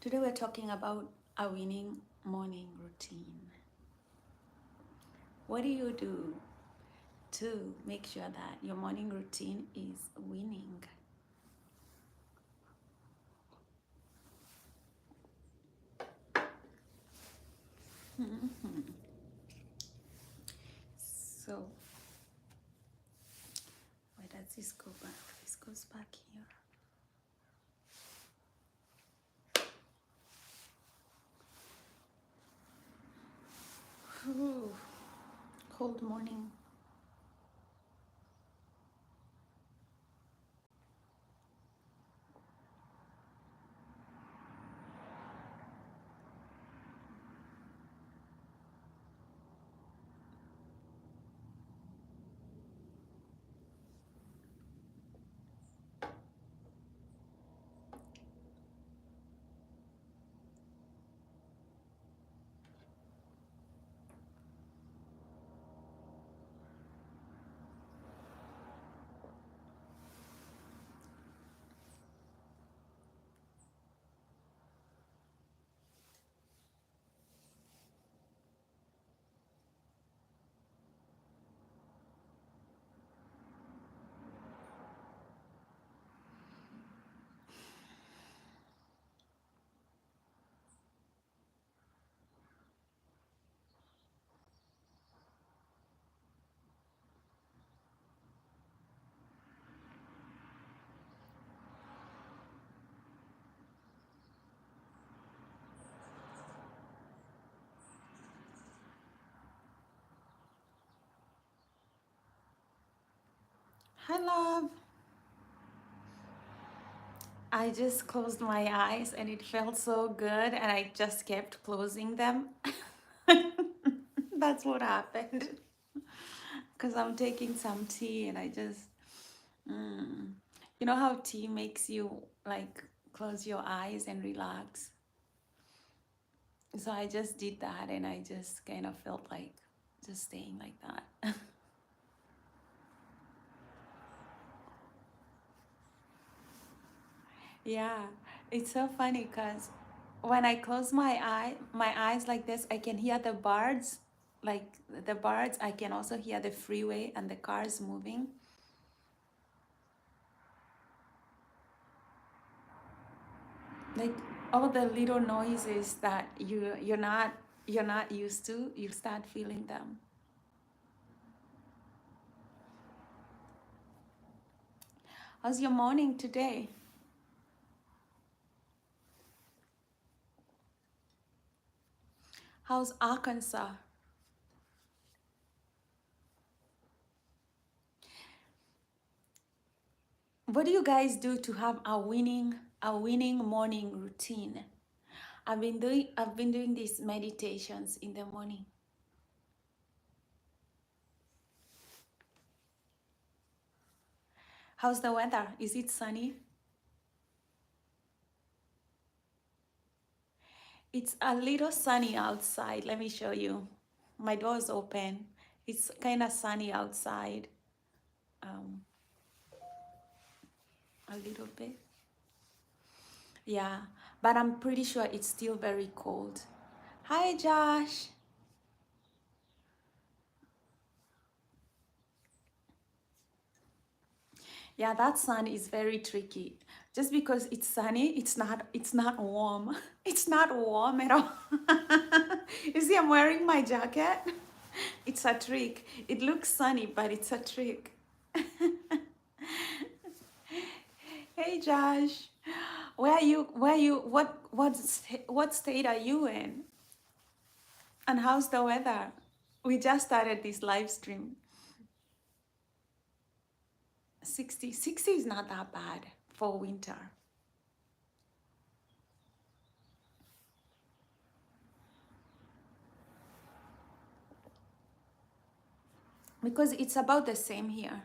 Today we're talking about a winning morning routine. What do you do to make sure that your morning routine is winning? So, where does this go back? This goes back here. Whew. Cold morning. Hi, love. I just closed my eyes and it felt so good, and I just kept closing them. That's what happened. Because I'm taking some tea and I just, mm, you know how tea makes you like close your eyes and relax? So I just did that and I just kind of felt like just staying like that. Yeah, it's so funny because when I close my eyes like this, I can hear the birds, like the birds. I can also hear the freeway and the cars moving. Like all the little noises that you're not used to, you start feeling them. How's your morning today? How's Arkansas? What do you guys do to have a winning morning routine? I've been doing these meditations in the morning. How's the weather? Is it sunny? It's a little sunny outside. Let me show you. My door is open. It's kind of sunny outside. Um, a little bit. Yeah, but I'm pretty sure it's still very cold. Hi, Josh. Yeah, that sun is very tricky. Just because it's sunny, it's not warm. It's not warm at all. You see, I'm wearing my jacket. It's a trick. It looks sunny, but it's a trick. Hey, Josh. What state are you in? And how's the weather? We just started this live stream. 60 is not that bad for winter. Because it's about the same here.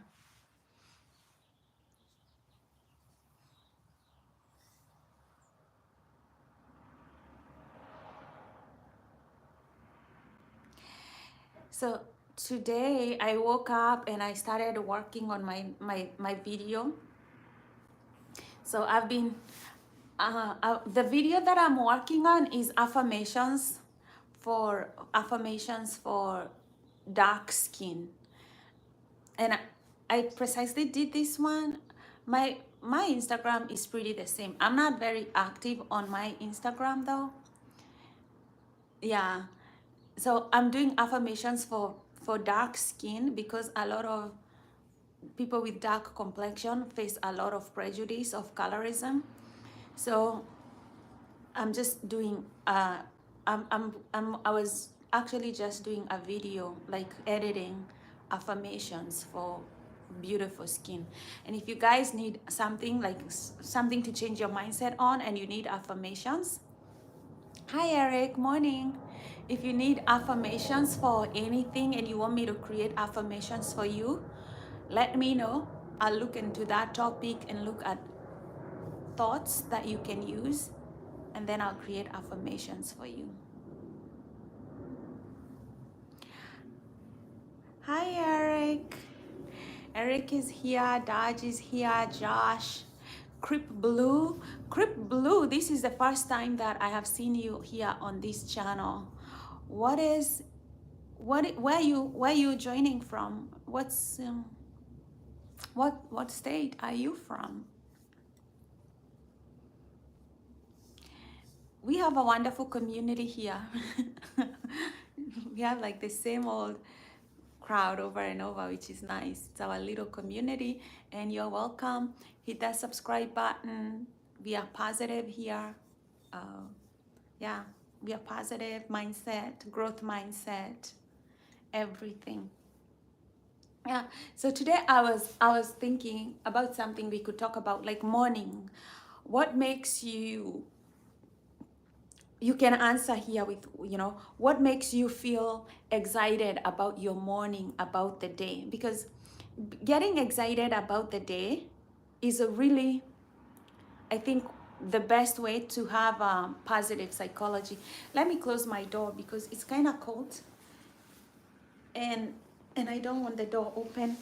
So today I woke up and I started working on my video. So The video that I'm working on is affirmations for dark skin, and I precisely did this one. My Instagram is pretty the same. I'm not very active on my Instagram though. Yeah, so I'm doing affirmations for dark skin because a lot of people with dark complexion face a lot of prejudice of colorism. So I'm just doing I was actually just doing a video, like editing affirmations for beautiful skin. And if you guys need something like something to change your mindset on and you need affirmations, hi Eric, morning. If you need affirmations for anything and you want me to create affirmations for you, let me know. I'll look into that topic and look at thoughts that you can use, and then I'll create affirmations for you. Hi Eric. Eric is here, Dodge is here, Josh, Crip Blue. Crip Blue, this is the first time that I have seen you here on this channel. Where you joining from? What state are you from? We have a wonderful community here. We have like the same old crowd over and over, which is nice. It's our little community, and you're welcome. Hit that subscribe button. We are positive here. Yeah, we are positive mindset, growth mindset, everything. Yeah. So today I was thinking about something we could talk about, like morning. What makes you can answer here with, what makes you feel excited about your morning, about the day? Because getting excited about the day is a really, I think, the best way to have positive psychology. Let me close my door because it's kind of cold, and I don't want the door open.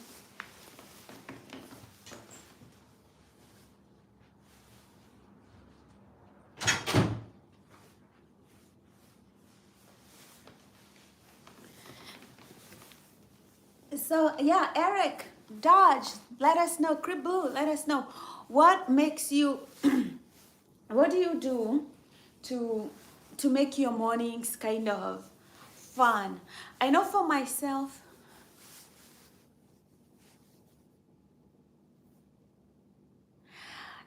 So yeah, Eric, Dodge, let us know. Kribu, let us know. What makes you, what do you do to make your mornings kind of fun? I know for myself,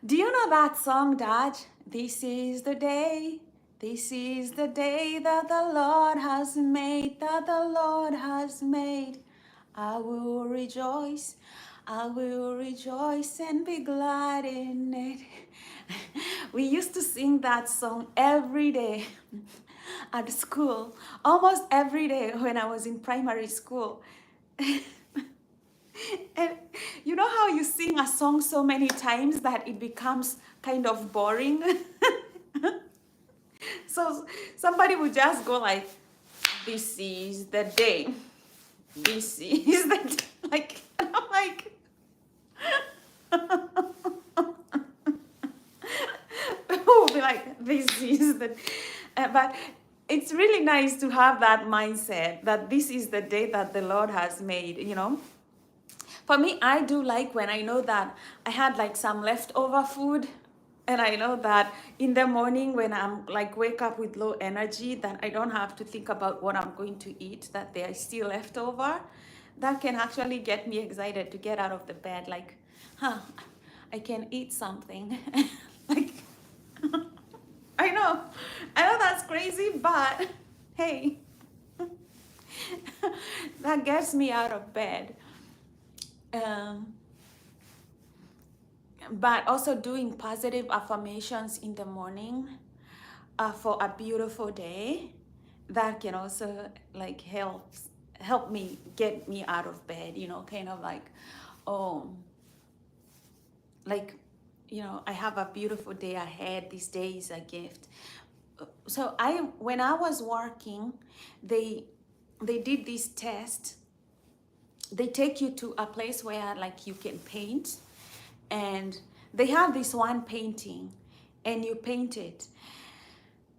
do you know that song, Dodge? This is the day, this is the day that the Lord has made, that the Lord has made. I will rejoice and be glad in it. We used to sing that song every day at school, almost every day when I was in primary school. And you know how you sing a song so many times that it becomes kind of boring? So somebody would just go like, this is the day. This is the day. Like, and I'm like, who will be like, this is the, but it's really nice to have that mindset that this is the day that the Lord has made, For me, I do like when I know that I had like some leftover food, and I know that in the morning when I'm like wake up with low energy, that I don't have to think about what I'm going to eat, that they are still left over. That can actually get me excited to get out of the bed, like, I can eat something. Like, I know that's crazy, but hey, that gets me out of bed. But also doing positive affirmations in the morning for a beautiful day, that can also like help me get me out of bed, kind of like, oh, like, I have a beautiful day ahead. This day is a gift. So when I was working, they did this test. They take you to a place where like you can paint, and they have this one painting, and you paint it.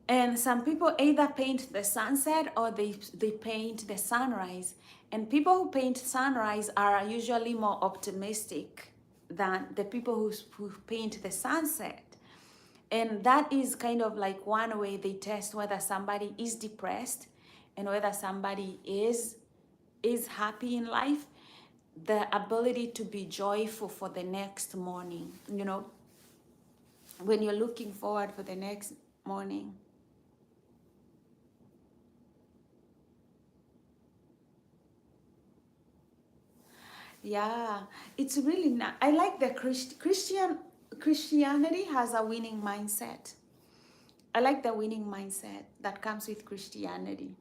And some people either paint the sunset or they paint the sunrise. And people who paint sunrise are usually more optimistic than the people who paint the sunset. And that is kind of like one way they test whether somebody is depressed and whether somebody is happy in life. The ability to be joyful for the next morning, when you're looking forward for the next morning. Yeah, it's really not. I like the Christianity has a winning mindset. I like the winning mindset that comes with Christianity.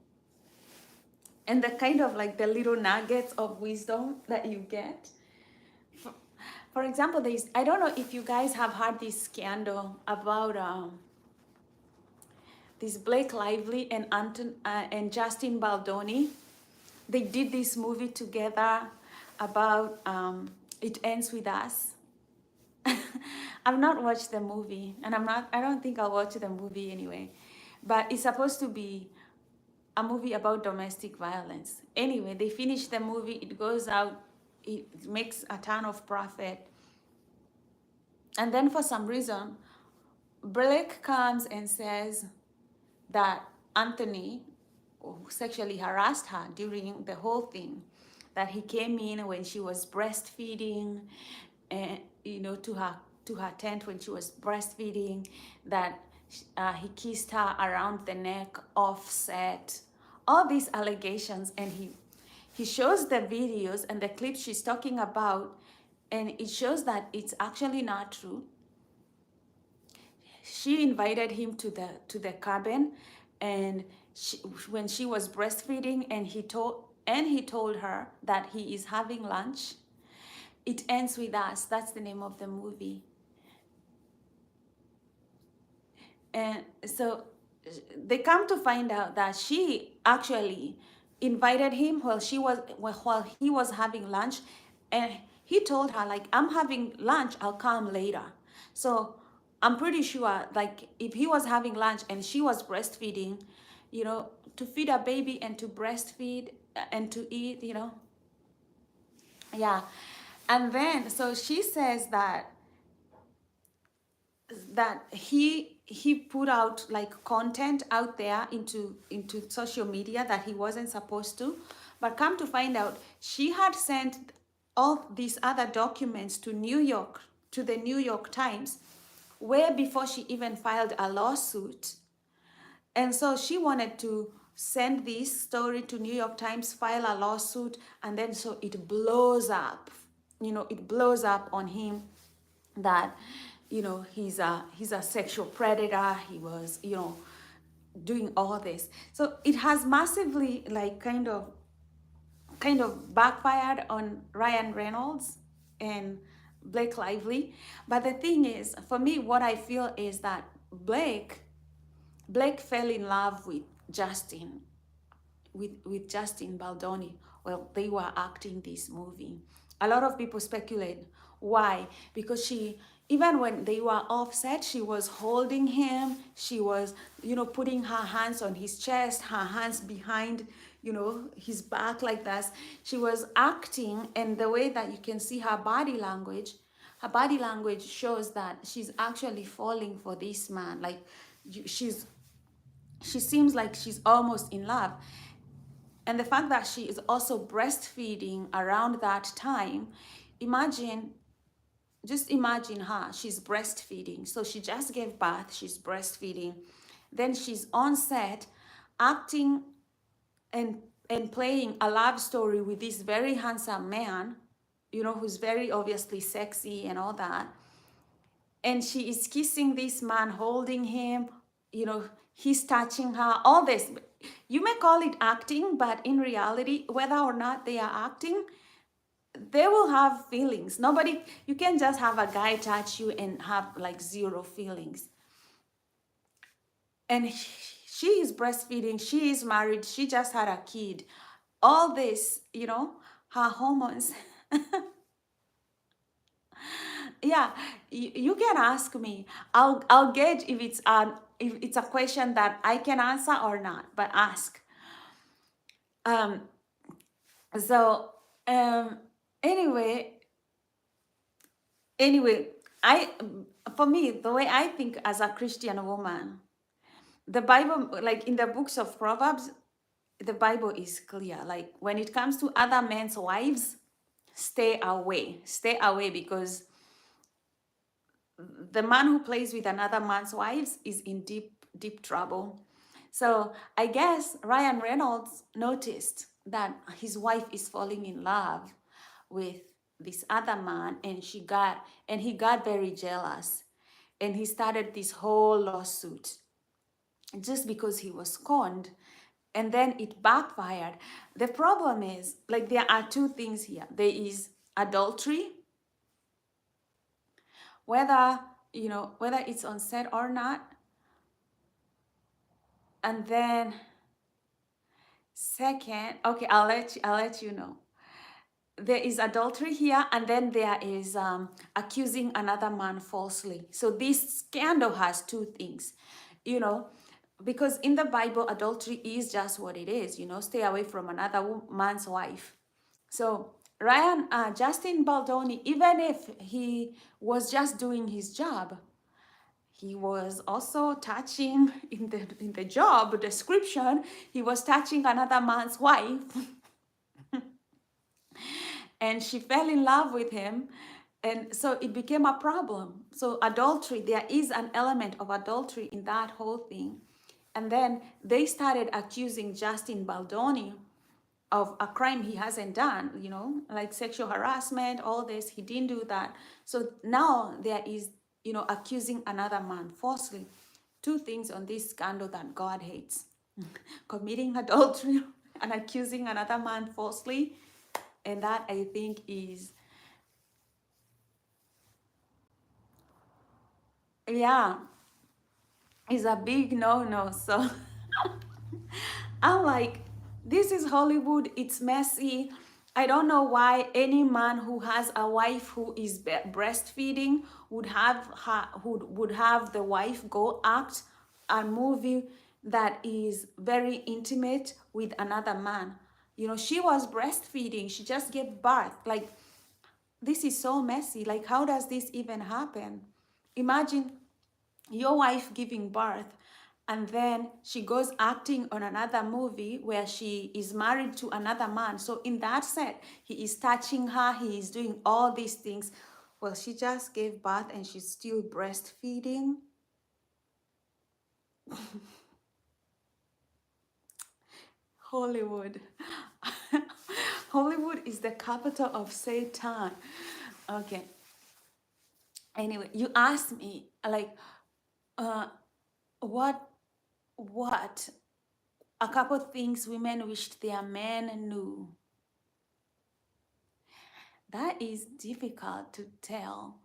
And the kind of like the little nuggets of wisdom that you get. For example, I don't know if you guys have heard this scandal about this Blake Lively and and Justin Baldoni. They did this movie together about It Ends With Us. I've not watched the movie, and I don't think I'll watch the movie anyway. But it's supposed to be a movie about domestic violence. Anyway, they finish the movie, it goes out, it makes a ton of profit. And then for some reason, Blake comes and says that Anthony sexually harassed her during the whole thing, that he came in when she was breastfeeding, and to her tent when she was breastfeeding, that he kissed her around the neck offset, all these allegations. And he shows the videos and the clips she's talking about, and it shows that it's actually not true. She invited him to the cabin, and when she was breastfeeding, and he told her that he is having lunch. It Ends With Us. That's the name of the movie. And so they come to find out that she actually invited him while he was having lunch, and he told her, like, I'm having lunch, I'll come later. So I'm pretty sure, like, if he was having lunch and she was breastfeeding, to feed a baby and to breastfeed and to eat, yeah. And then so she says that he put out like content out there into social media that he wasn't supposed to. But come to find out, she had sent all these other documents to the New York Times, way before she even filed a lawsuit. And so she wanted to send this story to New York Times, file a lawsuit, and then so it blows up. It blows up on him that, he's a sexual predator. He was, doing all this. So it has massively, like, kind of backfired on Ryan Reynolds and Blake Lively. But the thing is, for me, what I feel is that Blake fell in love with Justin, with Justin Baldoni. Well, they were acting this movie. A lot of people speculate why, because even when they were offset, she was holding him. She was, putting her hands on his chest, her hands behind, his back like that. She was acting, and the way that you can see her body language shows that she's actually falling for this man. Like, she seems like she's almost in love. And the fact that she is also breastfeeding around that time, just imagine her, she's breastfeeding. So she just gave birth, she's breastfeeding. Then she's on set acting and playing a love story with this very handsome man, who's very obviously sexy and all that. And she is kissing this man, holding him, he's touching her, all this. You may call it acting, but in reality, whether or not they are acting, they will have feelings. You can't just have a guy touch you and have like zero feelings. And she is breastfeeding, she is married, she just had a kid. All this, her hormones. Yeah, you can ask me. I'll gauge if it's a question that I can answer or not, but ask. Um, so um anyway, anyway, I for me, the way I think as a Christian woman, the Bible, like in the books of Proverbs, the Bible is clear. Like when it comes to other men's wives, stay away. Stay away, because the man who plays with another man's wives is in deep trouble. So I guess Ryan Reynolds noticed that his wife is falling in love with this other man, and he got very jealous, and he started this whole lawsuit just because he was scorned, and then it backfired. The problem is, like, there are two things here. There is adultery, whether whether it's on set or not, and then second, okay, I'll let you know. There is adultery here, and then there is accusing another man falsely. So this scandal has two things, you know, because in the Bible, adultery is just what it is, stay away from another man's wife. So Justin Baldoni, even if he was just doing his job, he was also touching in the job description. He was touching another man's wife, and she fell in love with him, and so it became a problem. So adultery, there is an element of adultery in that whole thing. And then they started accusing Justin Baldoni of a crime he hasn't done, like sexual harassment, all this. He didn't do that. So now there is, accusing another man falsely. Two things on this scandal that God hates: committing adultery and accusing another man falsely. And that, I think, yeah, is a big no-no. So I'm like, this is Hollywood. It's messy. I don't know why any man who has a wife who is breastfeeding would have the wife go act a movie that is very intimate with another man. She was breastfeeding. She just gave birth. Like, this is so messy. Like, how does this even happen? Imagine your wife giving birth, and then she goes acting on another movie where she is married to another man. So in that set, he is touching her, he is doing all these things. Well, she just gave birth and she's still breastfeeding. Hollywood. Hollywood is the capital of Satan. Okay. Anyway, you asked me, like, uh, what a couple things women wished their men knew. That is difficult to tell,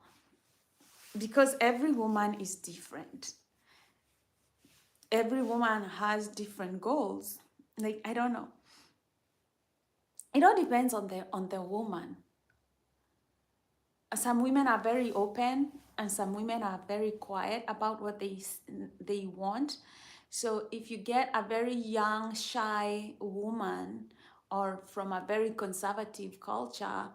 because every woman is different. Every woman has different goals. Like, I don't know. It all depends on the woman. Some women are very open, and some women are very quiet about what they want. So if you get a very young, shy woman, or from a very conservative culture,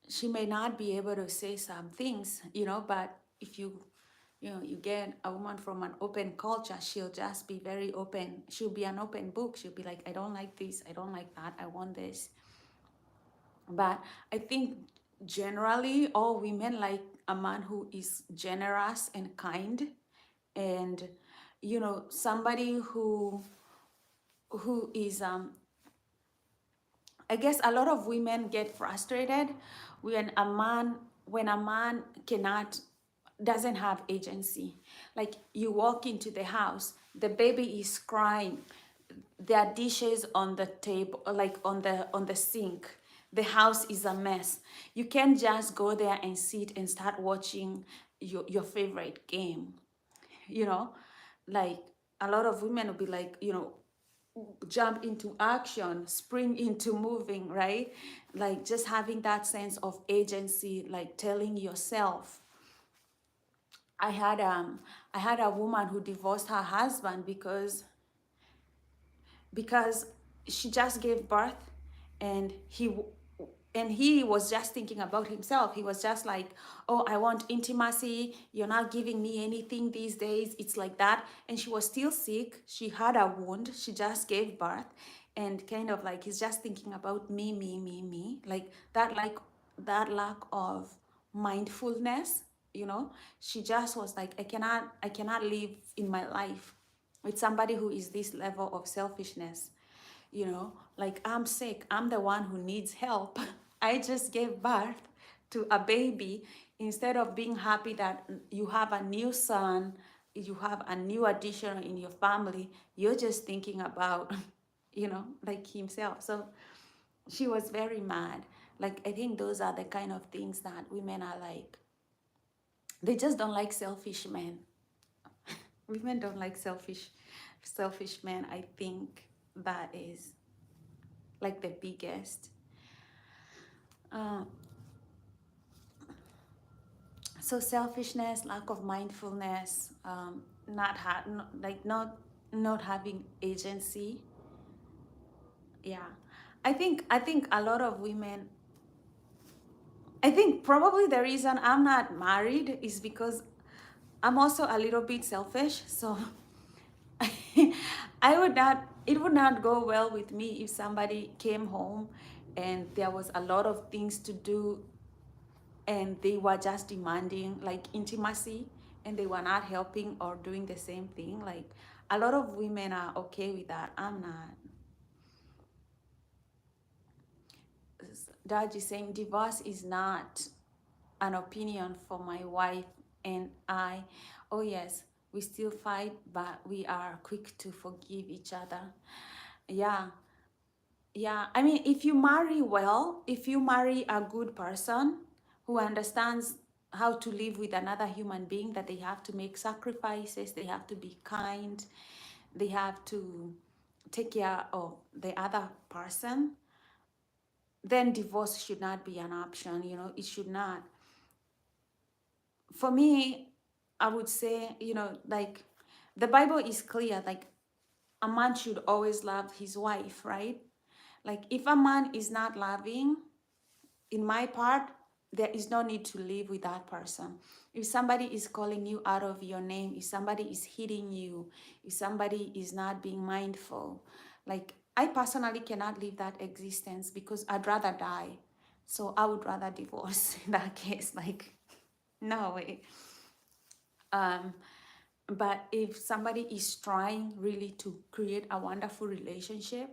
she may not be able to say some things, but if you get a woman from an open culture, she'll just be very open. She'll be an open book. She'll be like, I don't like this, I don't like that, I want this. But I think generally all women like a man who is generous and kind, and somebody who is I guess a lot of women get frustrated when a man doesn't have agency. Like, you walk into the house, the baby is crying, there are dishes on the table, like on the sink, the house is a mess. You can't just go there and sit and start watching your favorite game. Like, a lot of women will be like, jump into action, spring into moving, right? Like just having that sense of agency, like telling yourself. I had I had a woman who divorced her husband because she just gave birth, and he was just thinking about himself. He was just like, oh, I want intimacy, you're not giving me anything these days. It's like that. And she was still sick, she had a wound, she just gave birth, and kind of like he's just thinking about me, like that lack of mindfulness, you know. She just was like, I cannot live in my life with somebody who is this level of selfishness, you know. Like, I'm sick, I'm the one who needs help. I just gave birth to a baby. Instead of being happy that you have a new son, you have a new addition in your family, you're just thinking about you know, like himself. So she was very mad. Like, I think those are the kind of things that women are like, they just don't like selfish men. Women don't like selfish men. I think that is like the biggest. Uh, so selfishness, lack of mindfulness, not having agency. Yeah, I think a lot of women. I think probably the reason I'm not married is because I'm also a little bit selfish. So I would not. It would not go well with me if somebody came home and there was a lot of things to do, and they were just demanding like intimacy, and they were not helping or doing the same thing. Like, a lot of women are okay with that. I'm not. Dad is saying divorce is not an opinion for my wife and I. Oh yes, we still fight, but we are quick to forgive each other. Yeah. Yeah, I mean, if you marry well, if you marry a good person who understands how to live with another human being, that they have to make sacrifices, they have to be kind, they have to take care of the other person, then divorce should not be an option, you know, it should not. For me, I would say, you know, like the Bible is clear, like a man should always love his wife, right? Like, if a man is not loving, in my part, there is no need to live with that person. If somebody is calling you out of your name, if somebody is hitting you, if somebody is not being mindful, like, I personally cannot live that existence because I'd rather die. So I would rather divorce in that case. Like, no way. Um, but if somebody is trying really to create a wonderful relationship,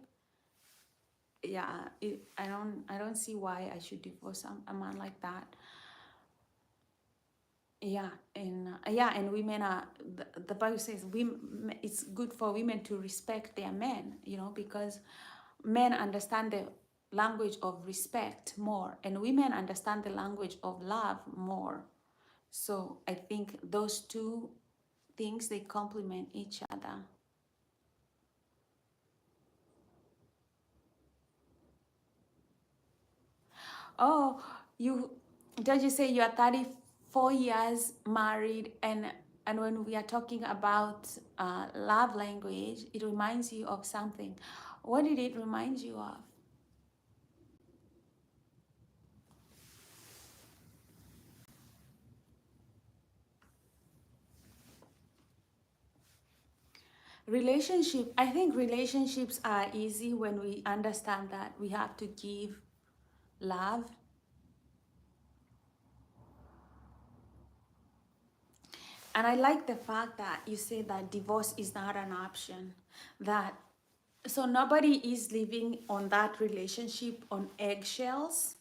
yeah, I don't see why I should divorce a man like that. Yeah, and women are, the Bible says women, it's good for women to respect their men, you know, because men understand the language of respect more, and women understand the language of love more. So I think those two things, they complement each other. Oh, you did you say you are 34 years married, and when we are talking about love language, it reminds you of something. What did it remind you of? Relationship. I think relationships are easy when we understand that we have to give love. And I like the fact that you say that divorce is not an option. That so nobody is living on that relationship on eggshells.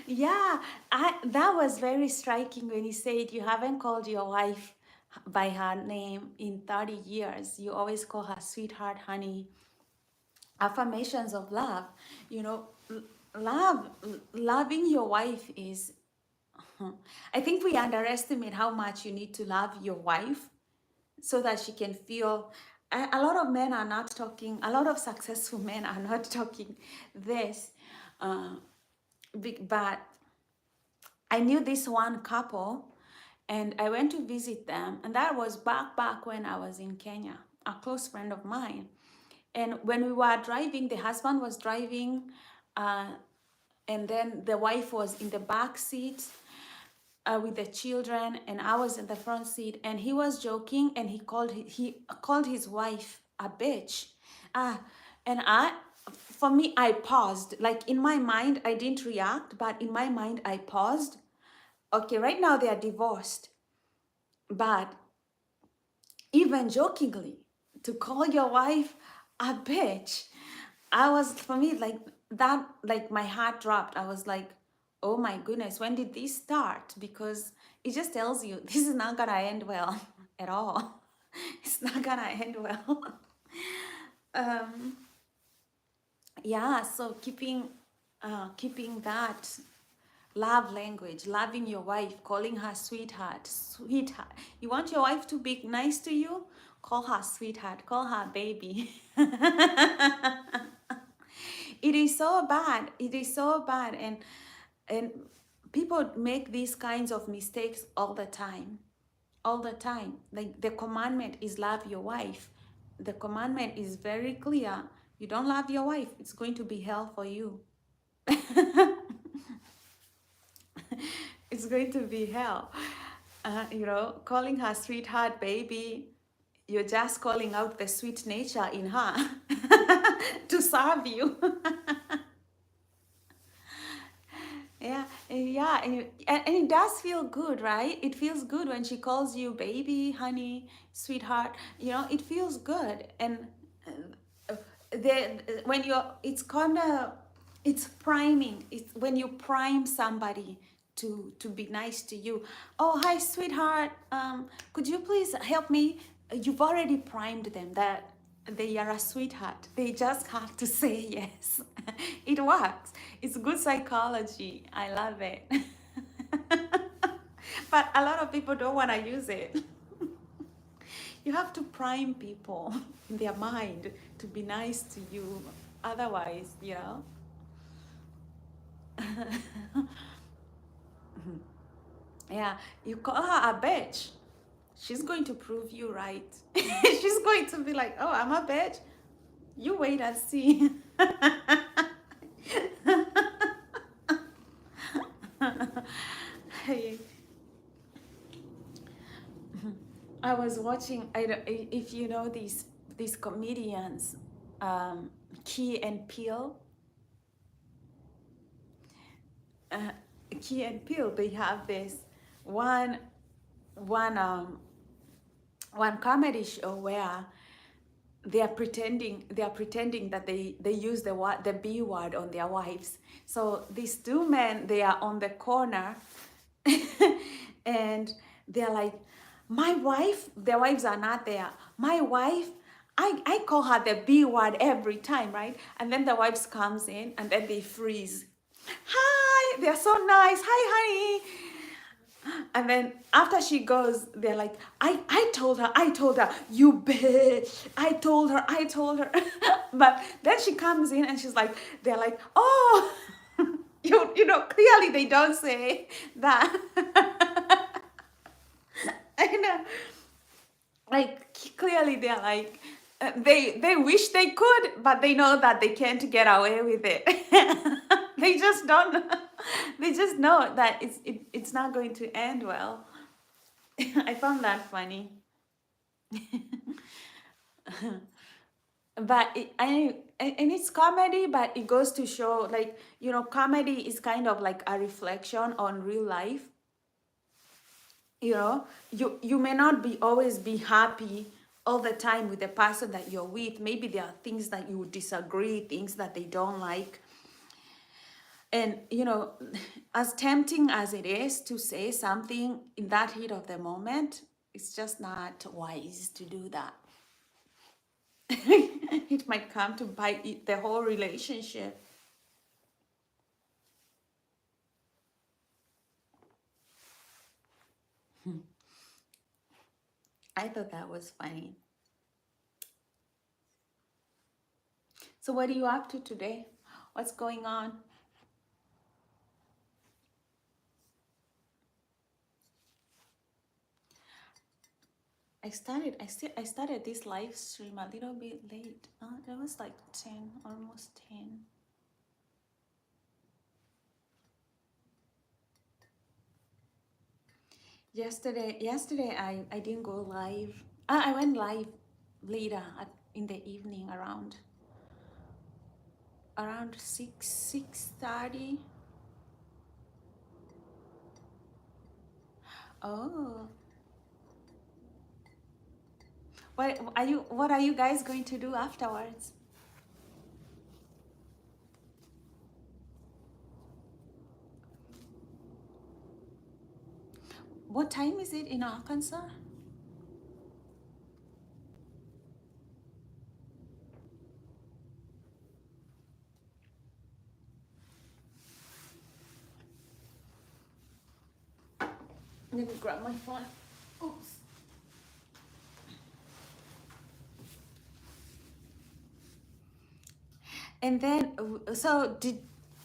Yeah, that was very striking when you said you haven't called your wife by her name in 30 years. You always call her sweetheart, honey. Affirmations of love. You know, loving your wife is I think we underestimate how much you need to love your wife so that she can feel. A lot of men are not talking, a lot of successful men are not talking this. Uh, but I knew this one couple and I went to visit them. And that was back when I was in Kenya, a close friend of mine. And when we were driving, the husband was driving, uh, and then the wife was in the back seat with the children, and I was in the front seat. And he was joking, and he called his wife a bitch. Ah, and for me, I paused. Like in my mind, I didn't react, but in my mind, I paused. Okay, right now they are divorced, but even jokingly, to call your wife a bitch, for me, like that, like my heart dropped. I was like, oh my goodness, when did this start? Because it just tells you this is not gonna end well at all. It's not gonna end well. um yeah, so keeping that love language, loving your wife, calling her sweetheart, sweetheart. You want your wife to be nice to you? Call her sweetheart, call her baby. It is so bad. It is so bad. And people make these kinds of mistakes all the time. All the time. Like the commandment is love your wife. The commandment is very clear. You don't love your wife, it's going to be hell for you. It's going to be hell. Calling her sweetheart, baby, you're just calling out the sweet nature in her to serve you. Yeah, and it does feel good, right? It feels good when she calls you baby, honey, sweetheart. It feels good. And when it's priming. It's when you prime somebody to be nice to you. Oh, hi, sweetheart. Could you please help me? You've already primed them that they are a sweetheart. They just have to say yes. It works. It's good psychology. I love it. But a lot of people don't want to use it. You have to prime people in their mind to be nice to you. Otherwise, yeah, you call her a bitch. She's going to prove you right. She's going to be like, oh, I'm a bitch. You wait and see. Hey, I was watching. If you know these comedians, Key and Peele. Uh, Key and Peele. They have this one one one comedy show where they are pretending that they use the B word on their wives. So these two men, they are on the corner and they're like, my wife, their wives are not there. My wife, I call her the B word every time, right? And then the wives comes in and then they freeze. Hi, they're so nice. Hi, honey. And then after she goes, they're like, I told her, you bitch. I told her. But then she comes in and she's like, they're like, oh, clearly they don't say that. I know. Like, clearly they're like, they wish they could, but they know that they can't get away with it. They just don't. They just know that it's not going to end well. I found that funny. But and it's comedy, but it goes to show, like, comedy is kind of like a reflection on real life. You may not be always be happy all the time with the person that you're with. Maybe there are things that you disagree, things that they don't like. And as tempting as it is to say something in that heat of the moment, it's just not wise to do that. It might come to bite the whole relationship. I thought that was funny. So what are you up to today? What's going on? I started this live stream a little bit late. It was like 10, almost 10. Yesterday I didn't go live. I went live later in the evening around 6:30. Oh, what are you guys going to do afterwards? What time is it in Arkansas? Let me grab my phone. Oops. And then, so did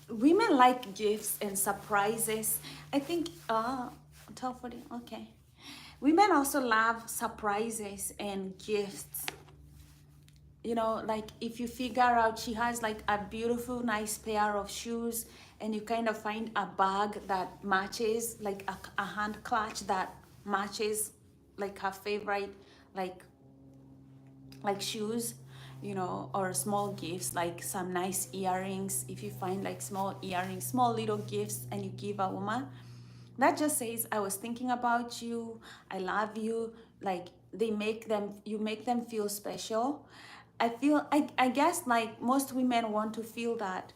women like gifts and surprises? I think, 12:40, okay. Women also love surprises and gifts. You know, like if you figure out she has like a beautiful, nice pair of shoes, and you kind of find a bag that matches, like a hand clutch that matches like her favorite, like shoes, you know, or small gifts like some nice earrings. If you find like small earrings, small little gifts, and you give a woman, that just says, I was thinking about you, I love you. Like you make them feel special. I guess like most women want to feel that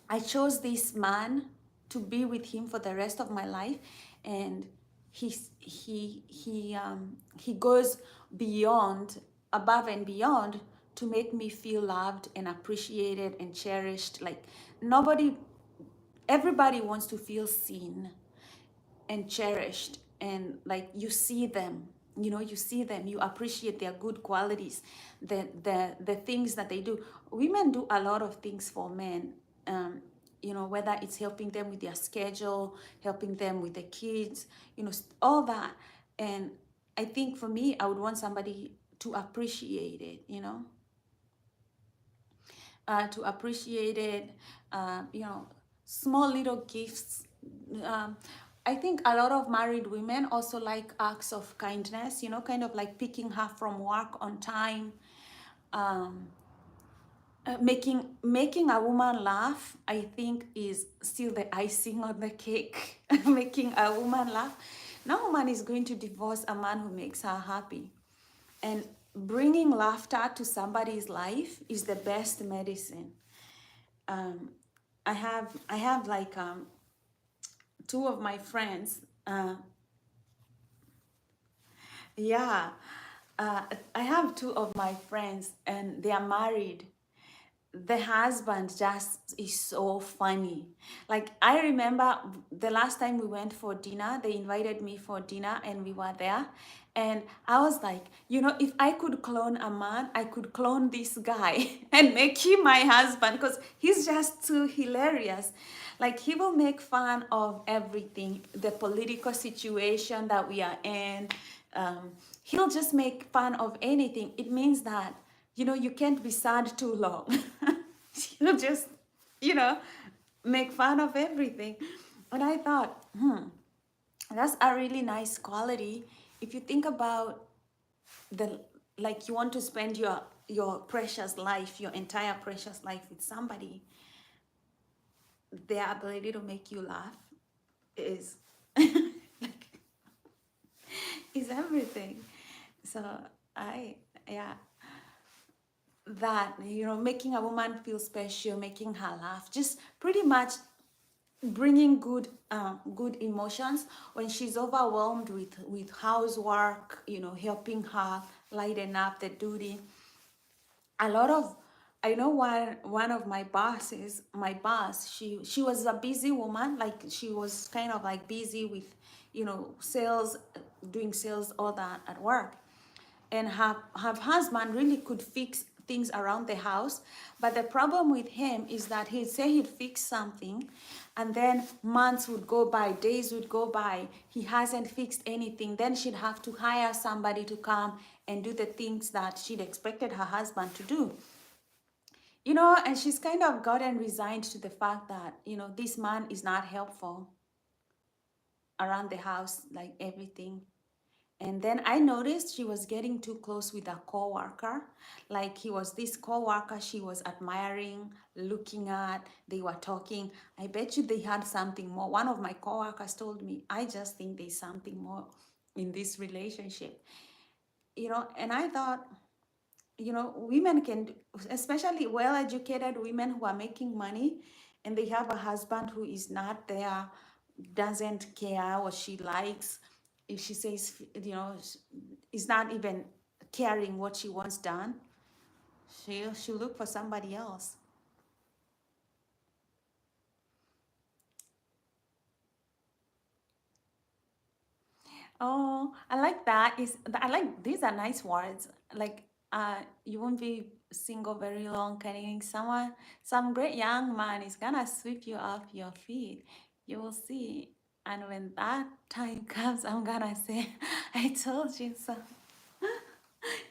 I chose this man to be with him for the rest of my life, and he goes beyond, above and beyond, to make me feel loved and appreciated and cherished. Like nobody, everybody wants to feel seen and cherished, and like you see them, you see them, you appreciate their good qualities, the things that they do. Women do a lot of things for men, whether it's helping them with their schedule, helping them with the kids, all that. And I think for me, I would want somebody to appreciate it, to appreciate it, small little gifts. Um, I think a lot of married women also like acts of kindness, kind of like picking her from work on time, um, making a woman laugh. I think is still the icing on the cake. Making a woman laugh. No woman is going to divorce a man who makes her happy, and bringing laughter to somebody's life is the best medicine. um, I have like two of my friends. Yeah, I have two of my friends, and they are married. The husband just is so funny. Like I remember the last time we went for dinner, they invited me for dinner, and we were there. And I was like, if I could clone a man, I could clone this guy and make him my husband, because he's just too hilarious. Like he will make fun of everything, the political situation that we are in. He'll just make fun of anything. It means that you can't be sad too long. He'll just, you know, make fun of everything. And I thought, that's a really nice quality. If you think about the, like, you want to spend your precious life, your entire precious life with somebody, their ability to make you laugh is like, is everything. So I, yeah, that, making a woman feel special, making her laugh, just pretty much bringing good emotions when she's overwhelmed with housework, helping her lighten up the duty. A lot of I know one of my bosses, my boss, she was a busy woman, like she was kind of like busy with, sales, doing sales, all that at work. And her husband really could fix things around the house. But the problem with him is that he'd say he'd fix something, and then months would go by, days would go by, he hasn't fixed anything. Then she'd have to hire somebody to come and do the things that she'd expected her husband to do. And she's kind of gotten resigned to the fact that, this man is not helpful around the house, like everything. And then I noticed she was getting too close with a coworker. Like he was this coworker she was admiring, looking at, they were talking. I bet you they had something more. One of my coworkers told me, I just think there's something more in this relationship. And I thought, women can, especially well-educated women who are making money and they have a husband who is not there, doesn't care what she likes. If she says, is not even caring what she wants done, she'll look for somebody else. Oh, I like that. I like these are nice words. Like you won't be single very long, carrying someone, some great young man is gonna sweep you off your feet. You will see. And when that time comes, I'm gonna say, I told you so.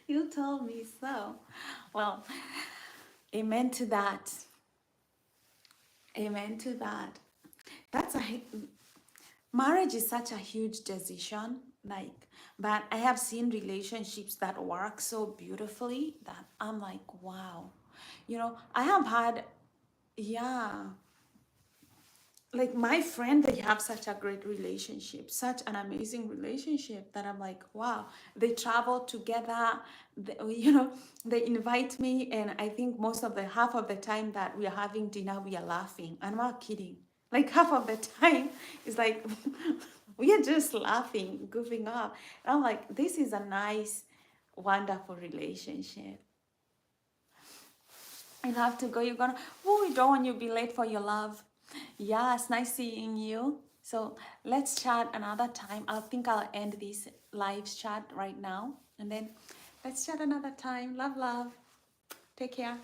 You told me so. Well, amen to that. Amen to that. That's a Marriage is such a huge decision, like, but I have seen relationships that work so beautifully that I'm like, wow. I have had, yeah, like my friend, they have such a great relationship, such an amazing relationship that I'm like, wow. They travel together, they invite me, and I think half of the time that we are having dinner, we are laughing. I'm not kidding. Like half of the time, it's like we are just laughing, goofing off. And I'm like, this is a nice, wonderful relationship. I have to go. You're gonna, oh, don't want you be late for your love. Yeah, it's nice seeing you. So let's chat another time. I think I'll end this live chat right now. And then let's chat another time. Love, love. Take care.